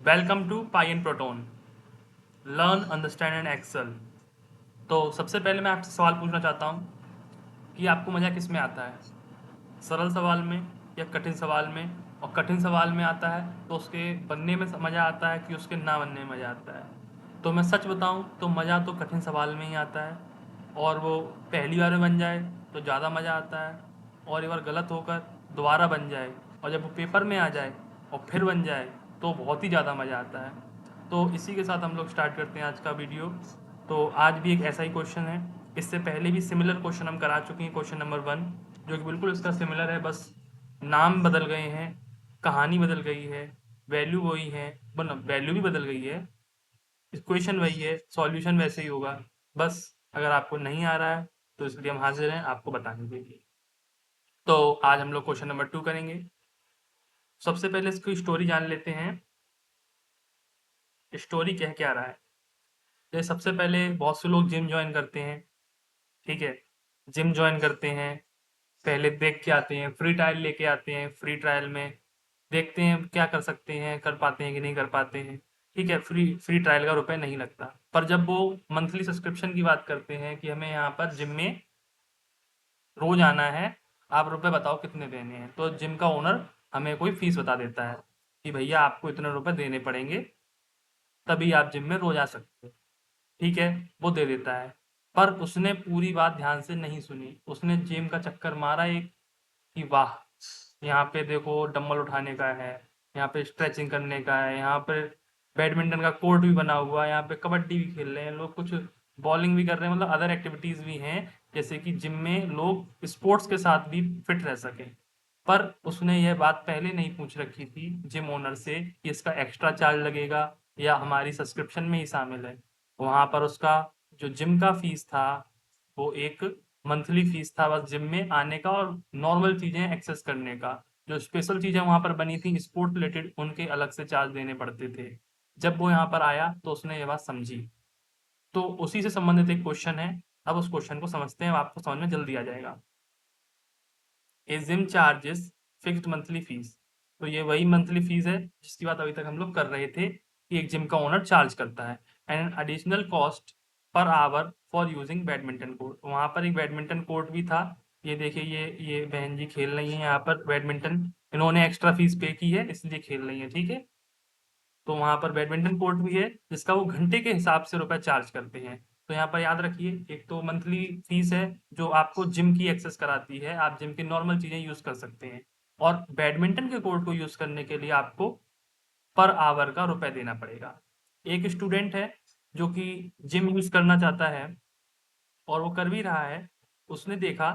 Welcome to pi and proton learn understand and excel. तो सबसे पहले मैं आपसे सवाल पूछना चाहता हूँ कि आपको मज़ा किस में आता है, सरल सवाल में या कठिन सवाल में। और कठिन सवाल में आता है तो उसके बनने में मज़ा आता है कि उसके ना बनने में मज़ा आता है। तो मैं सच बताऊँ तो मज़ा तो कठिन सवाल में ही आता है, और वो पहली बार में बन जाए तो ज़्यादा मज़ा आता है, और एक बार गलत होकर दोबारा बन जाए और जब वो पेपर में आ जाए और फिर बन जाए तो बहुत ही ज़्यादा मज़ा आता है। तो इसी के साथ हम लोग स्टार्ट करते हैं आज का वीडियो। तो आज भी एक ऐसा ही क्वेश्चन है, इससे पहले भी सिमिलर क्वेश्चन हम करा चुके हैं, क्वेश्चन नंबर 1 जो कि बिल्कुल इसका सिमिलर है, बस नाम बदल गए हैं, कहानी बदल गई है, वैल्यू वही है, मतलब वैल्यू भी बदल गई है, इक्वेशन वही है, सॉल्यूशन वैसे ही होगा। बस अगर आपको नहीं आ रहा है तो इसलिए हम हाजिर हैं आपको बताने के लिए। तो आज हम लोग क्वेश्चन नंबर 2 करेंगे। सबसे पहले इसकी स्टोरी जान लेते हैं, स्टोरी कह क्या रहा है। जैसे सबसे पहले बहुत से लोग जिम ज्वाइन करते हैं, ठीक है, जिम ज्वाइन करते हैं, पहले देख के आते हैं, फ्री ट्रायल लेके आते हैं, फ्री ट्रायल में देखते हैं क्या कर सकते हैं, कर पाते हैं कि नहीं कर पाते हैं, ठीक है, फ्री फ्री ट्रायल का रुपए नहीं लगता। पर जब वो मंथली सब्सक्रिप्शन की बात करते हैं कि हमें यहाँ पर जिम में रोज आना है, आप रुपए बताओ कितने देने हैं, तो जिम का ओनर हमें कोई फीस बता देता है कि भैया आपको इतने रुपए देने पड़ेंगे तभी आप जिम में रोज आ सकते हो, ठीक है, वो दे देता है। पर उसने पूरी बात ध्यान से नहीं सुनी, उसने जिम का चक्कर मारा एक कि वाह, यहाँ पे देखो डंबल उठाने का है, यहाँ पे स्ट्रेचिंग करने का है, यहाँ पे बैडमिंटन का कोर्ट भी बना हुआ है, यहाँ पे कबड्डी भी खेल रहे हैं लोग, कुछ बॉलिंग भी कर रहे हैं, मतलब अदर एक्टिविटीज भी हैं, जैसे कि जिम में लोग स्पोर्ट्स के साथ भी फिट रह सकें। पर उसने यह बात पहले नहीं पूछ रखी थी जिम ओनर से कि इसका एक्स्ट्रा चार्ज लगेगा या हमारी सब्सक्रिप्शन में ही शामिल है। वहां पर उसका जो जिम का फीस था वो एक मंथली फीस था, बस जिम में आने का और नॉर्मल चीजें एक्सेस करने का। जो स्पेशल चीजें वहां पर बनी थी स्पोर्ट रिलेटेड, उनके अलग से चार्ज देने पड़ते थे। जब वो यहाँ पर आया तो उसने ये बात समझी। तो उसी से संबंधित एक क्वेश्चन है, अब उस क्वेश्चन को समझते हैं, आपको समझ में जल्दी आ जाएगा। A gym charges fixed monthly fees. तो ये वही मंथली फीस है जिसकी बात अभी तक हम लोग कर रहे थे कि एक जिम का ओनर चार्ज करता है। And additional cost per hour for using badminton court. वहां पर एक बैडमिंटन कोर्ट भी था। ये देखिए, ये बहन जी खेल रही हैं यहाँ पर बैडमिंटन, इन्होंने एक्स्ट्रा फीस पे की है इसलिए खेल रही है, ठीक है। तो वहाँ पर बैडमिंटन कोर्ट भी है जिसका वो घंटे के हिसाब से रुपए चार्ज करते हैं। तो यहाँ पर याद रखिए, एक तो मंथली फीस है जो आपको जिम की एक्सेस कराती है, आप जिम की नॉर्मल चीजें यूज कर सकते हैं। और बैडमिंटन के कोर्ट को यूज करने के लिए आपको पर आवर का रुपए देना पड़ेगा। एक स्टूडेंट है जो कि जिम यूज करना चाहता है और वो कर भी रहा है। उसने देखा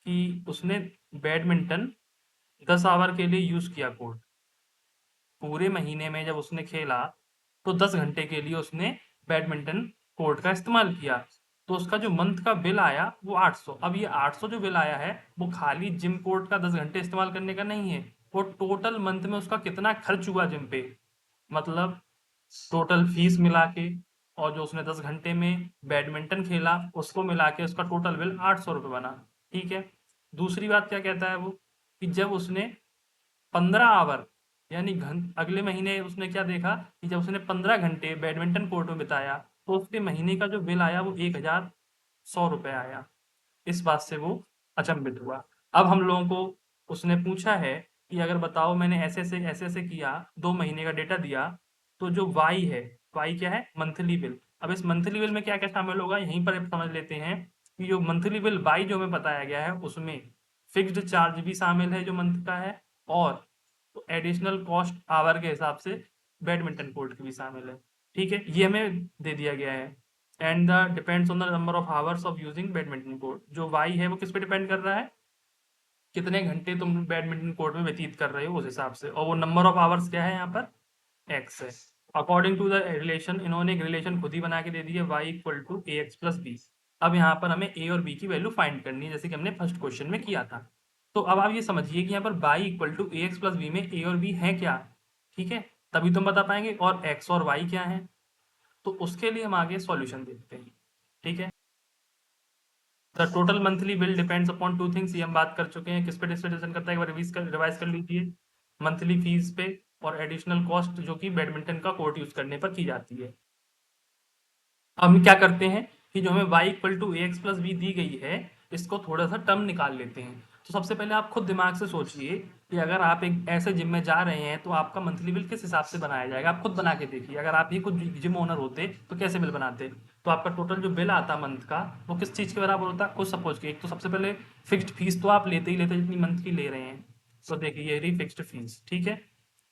कि उसने बैडमिंटन 10 आवर के लिए यूज किया कोर्ट, पूरे महीने में जब उसने खेला तो 10 घंटे के लिए उसने बैडमिंटन कोर्ट का इस्तेमाल किया। तो उसका जो मंथ का बिल आया वो 800। अब ये 800 जो बिल आया है वो खाली जिम कोर्ट का 10 घंटे इस्तेमाल करने का नहीं है, वो टोटल मंथ में उसका कितना खर्च हुआ जिम पे, मतलब टोटल फीस मिला के और जो उसने 10 घंटे में बैडमिंटन खेला उसको मिला के उसका टोटल बिल 800 रुपये बना, ठीक है। दूसरी बात क्या कहता है वो, कि जब उसने 15 आवर यानी अगले महीने उसने क्या देखा कि जब उसने 15 घंटे बैडमिंटन कोर्ट में बिताया तो उसके महीने का जो बिल आया वो 1100 रुपये आया। इस बात से वो अचंभित हुआ। अब हम लोगों को उसने पूछा है कि अगर बताओ मैंने ऐसे ऐसे किया, 2 महीने का डेटा दिया, तो जो वाई है, वाई क्या है, मंथली बिल। अब इस मंथली बिल में क्या क्या शामिल होगा यहीं पर समझ लेते हैं कि जो मंथली बिल वाई जो हमें बताया गया है उसमें फिक्स्ड चार्ज भी शामिल है जो मंथ का है, और तो एडिशनल कॉस्ट आवर के हिसाब से बैडमिंटन कोर्ट की भी शामिल है, ठीक है, ये हमें दे दिया गया है। And the depends on the number of hours of using badminton court. जो वाई है वो किस पे डिपेंड कर रहा है, कितने घंटे तुम बैडमिंटन कोर्ट में व्यतीत कर रहे हो उस हिसाब से, और वो नंबर ऑफ आवर्स क्या है यहाँ पर, एक्स है। अकॉर्डिंग टू द रिलेशन, इन्होंने एक रिलेशन खुद ही बना के दे दी है, y equal to a x plus b. अब यहाँ पर हमें ए और बी की वैल्यू फाइंड करनी है जैसे कि हमने फर्स्ट क्वेश्चन में किया था। तो अब आप ये समझिए कि यहाँ पर y equal to a x plus b में ए और बी है क्या, ठीक है, तभी तुम बता पाएंगे, और एक्स और वाई क्या है। तो उसके लिए हम आगे सॉल्यूशन देखते हैं, ठीक है। The total monthly bill depends upon two things, ये हम बात कर चुके हैं, किस पे डिस्कशन करता है, एक बार रिवाइज कर लीजिए। मंथली फीस पे और एडिशनल कॉस्ट जो कि बैडमिंटन का कोर्ट यूज़ करने पर की जाती है। अब हम क्या करते हैं कि जो हमें y equal to a x plus b दी गई है, इसको थोड़ा सा टर्म निकाल लेते हैं। तो सबसे पहले आप खुद दिमाग से सोचिए कि अगर आप एक ऐसे जिम में जा रहे हैं तो आपका मंथली बिल किस हिसाब से बनाया जाएगा। आप खुद बना के देखिए, अगर आप ही खुद जिम ओनर होते तो कैसे बिल बनाते। तो आपका टोटल जो बिल आता मंथ का, वो किस चीज़ के बराबर होता। कुछ सपोज कि एक तो सबसे पहले फिक्स्ड फीस तो आप लेते ही लेते जितनी मंथ की ले रहे हैं। तो देखिए ये रही फिक्स्ड फीस, ठीक है,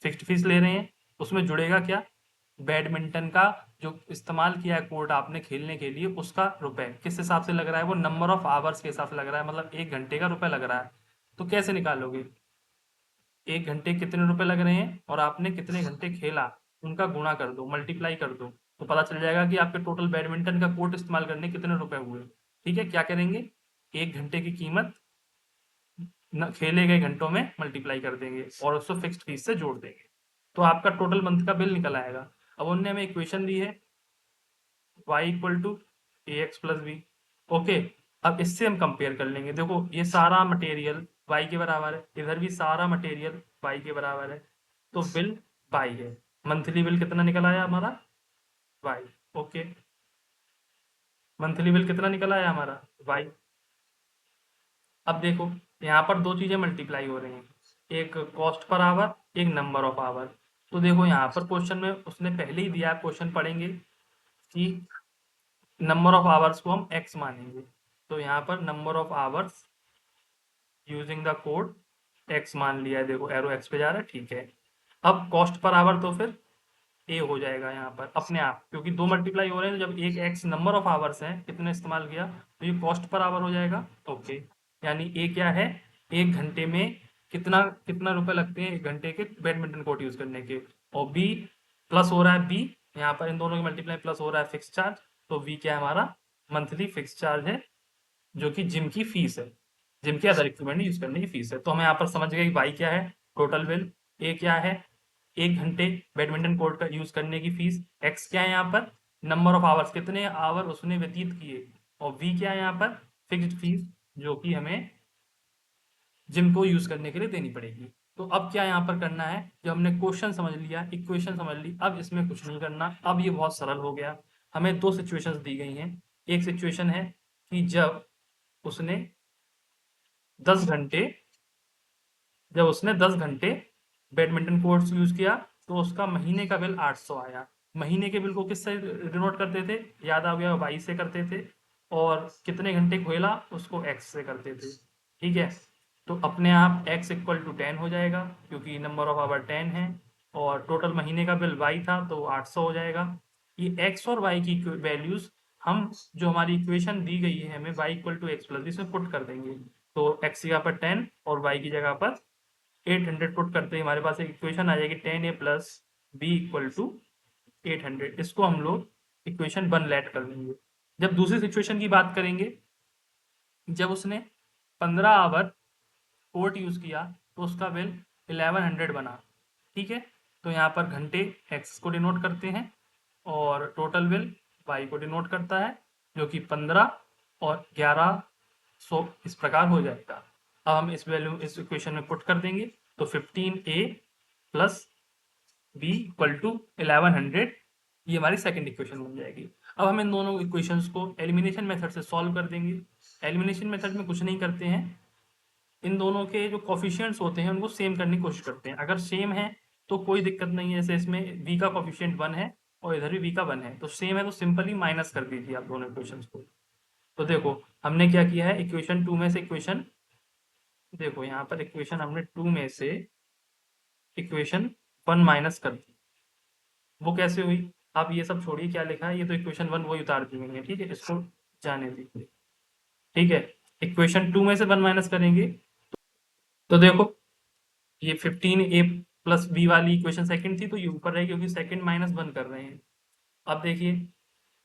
फिक्स्ड फीस ले रहे हैं। उसमें जुड़ेगा क्या, बैडमिंटन का जो इस्तेमाल किया है कोर्ट आपने खेलने के लिए, उसका रुपए किस हिसाब से लग रहा है, वो नंबर ऑफ आवर्स के हिसाब से लग रहा है, मतलब 1 घंटे का रुपए लग रहा है। तो कैसे निकालोगे, 1 घंटे कितने रुपए लग रहे हैं और आपने कितने घंटे खेला, उनका गुणा कर दो, मल्टीप्लाई कर दो, तो पता चल जाएगा कि आपके टोटल बैडमिंटन का कोर्ट इस्तेमाल करने कितने रुपए हुए। ठीक है, क्या करेंगे, 1 घंटे की कीमत खेले गए घंटों में मल्टीप्लाई कर देंगे और उसको फिक्स्ड फीस से जोड़ देंगे, तो आपका टोटल मंथ का बिल निकल आएगा। अब उन्होंने हमें इक्वेशन दी है y equal to a x plus b. Okay, अब इससे हम कंपेयर कर लेंगे। देखो ये सारा मटेरियल y के बराबर है, इधर भी सारा मटेरियल y के बराबर है, तो बिल y है। मंथली बिल कितना निकल आया हमारा, y। ओके, मंथली बिल कितना निकल आया हमारा, y। अब देखो यहाँ पर दो चीजें मल्टीप्लाई हो रही हैं, एक कॉस्ट पर आवर, एक नंबर ऑफ आवर। तो देखो यहाँ पर क्वेश्चन में उसने पहले ही दिया, क्वेश्चन पढ़ेंगे कि नंबर ऑफ आवर्स को हम x मानेंगे। तो यहाँ पर number of hours using the code x मान लिया है, देखो एरो x पे जा रहा है, ठीक है। अब कॉस्ट पर आवर तो फिर a हो जाएगा यहाँ पर अपने आप, क्योंकि दो मल्टीप्लाई हो रहे हैं, तो जब एक x नंबर ऑफ आवर्स है कितने इस्तेमाल किया, तो ये कॉस्ट पर आवर हो जाएगा। ओके, यानी a क्या है, 1 घंटे में कितना कितना रुपए लगते हैं 1 घंटे के बैडमिंटन कोर्ट यूज करने के। और b प्लस हो रहा है, b यहाँ पर इन दोनों के मल्टीप्लाई प्लस हो रहा है फिक्स चार्ज, तो v क्या है हमारा, मंथली फिक्स चार्ज है, जो कि जिम की फीस है, जिम के अदर इक्विपमेंट यूज करने की फीस है। तो हमें यहाँ पर समझ गए कि वाई क्या है, टोटल बिल, ए क्या है, 1 घंटे बैडमिंटन कोर्ट का यूज करने की फीस, एक्स क्या है यहाँ पर, नंबर ऑफ आवर्स कितने आवर उसने व्यतीत किए, और वी क्या है यहाँ पर, फिक्स्ड फीस जो कि हमें जिम को यूज करने के लिए देनी पड़ेगी। तो अब क्या यहाँ पर करना है, जब हमने क्वेश्चन समझ लिया, इक्वेशन समझ ली, अब इसमें कुछ नहीं करना, अब ये बहुत सरल हो गया। हमें दो सिचुएशंस दी गई हैं। एक सिचुएशन है कि उसने 10 घंटे जब उसने 10 घंटे बैडमिंटन कोर्ट्स यूज किया, तो उसका महीने का बिल 800 आया। महीने के बिल को किससे डिनोट करते थे, याद आ गया, वाई से करते थे, और कितने घंटे खेला उसको एक्स से करते थे। ठीक है, तो अपने आप एक्स इक्वल टू 10 हो जाएगा, क्योंकि नंबर ऑफ आवर 10 है, और टोटल महीने का बिल वाई था तो 800 हो जाएगा। ये एक्स और वाई की वैल्यूज हम, जो हमारी इक्वेशन दी गई है हमें y equal to x plus इसमें पुट कर देंगे। तो x की जगह पर 10 और y की जगह पर 800 पुट करते ही हमारे पास एक इक्वेशन आ जाएगी 10a plus B equal to 800। इसको हम लोग इक्वेशन 1 लेट कर लेंगे। जब दूसरी सिचुएशन की बात करेंगे, जब उसने 15 आवर कोर्ट यूज किया, तो उसका बिल 1100 बना। ठीक है, तो यहाँ पर घंटे एक्स को डिनोट करते हैं और टोटल बिल वाई को डिनोट करता है, जो कि 15 और 1100 इस प्रकार हो जाएगा। अब हम इस वैल्यू इस इक्वेशन में पुट कर देंगे, तो 15a plus B equal to 1100, ये हमारी सेकंड इक्वेशन बन जाएगी। अब हम इन दोनों इक्वेशंस को एलिमिनेशन मेथड से सॉल्व कर देंगे। एलिमिनेशन मेथड में कुछ नहीं करते हैं, इन दोनों के जो कोफिशिएंट्स होते हैं उनको सेम करने की कोशिश करते हैं। अगर सेम है तो कोई दिक्कत नहीं है, जैसे इसमें v का कोफिशिएंट 1 है और इधर भी v का 1 है, तो सेम है, तो सिंपली माइनस कर दीजिए आप दोनों इक्वेशंस को। तो देखो हमने क्या किया है, इक्वेशन 2 में से इक्वेशन, देखो यहाँ पर इक्वेशन हमने 2 में से इक्वेशन 1 माइनस कर दी। वो कैसे हुई, आप ये सब छोड़िए क्या लिखा है, ये तो इक्वेशन 1 वही उतार दी गई है, ठीक है, इसको जाने दीजिए। ठीक है, इक्वेशन 2 में से 1 माइनस करेंगे, तो देखो ये 15a प्लस बी वाली इक्वेशन सेकंड थी, तो ये ऊपर रहेगी क्योंकि सेकंड माइनस 1 कर रहे हैं। अब देखिए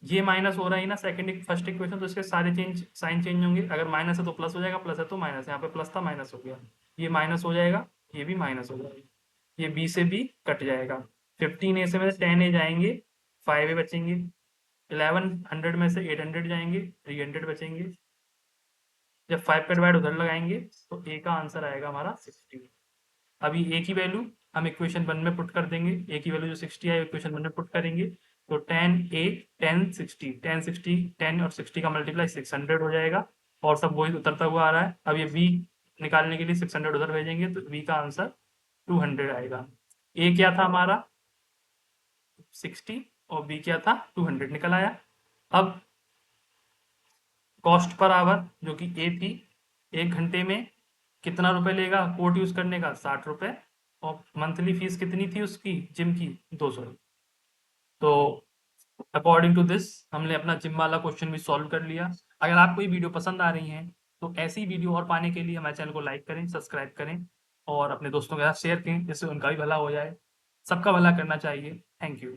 ये माइनस हो रहा है ना, सेकंड फर्स्ट इक्वेशन, तो इसके सारे चेंज साइन चेंज होंगे, अगर माइनस है तो प्लस हो जाएगा, प्लस है तो माइनस, यहाँ पे प्लस था माइनस हो गया, ये माइनस हो जाएगा, ये भी माइनस हो जाएगा, ये बी से बी कट जाएगा, 15a से में 10a जाएंगे, 5a बचेंगे, 1100 में से 800 जाएंगे, 300 बचेंगे। जब 5 का डिवाइड उधर लगाएंगे तो a का आंसर आएगा हमारा 60। अभी a की वैल्यू हम इक्वेशन 1 में पुट कर देंगे, ए की वैल्यू जो 60 है इक्वेशन 1 में पुट करेंगे, तो 10 a 10 60 10 60 10 और 60 का मल्टीप्लाई 600 हो जाएगा, और सब वही उतरता हुआ आ रहा है। अब ये b निकालने के लिए 600 उधर भेजेंगे तो b का आंसर 200 आएगा। a क्या था हमारा 60 और b क्या था 200 निकल आया। अब कॉस्ट पर आवर जो कि ए थी, 1 घंटे में कितना रुपए लेगा कोड यूज करने का 60 रुपए, और मंथली फीस कितनी थी उसकी जिम की 200। तो अकॉर्डिंग टू दिस हमने अपना जिम वाला क्वेश्चन भी सॉल्व कर लिया। अगर आपको ये वीडियो पसंद आ रही है तो ऐसी वीडियो और पाने के लिए हमारे चैनल को लाइक करें, सब्सक्राइब करें और अपने दोस्तों के साथ शेयर करें, जिससे उनका भी भला हो जाए। सबका भला करना चाहिए। Thank you.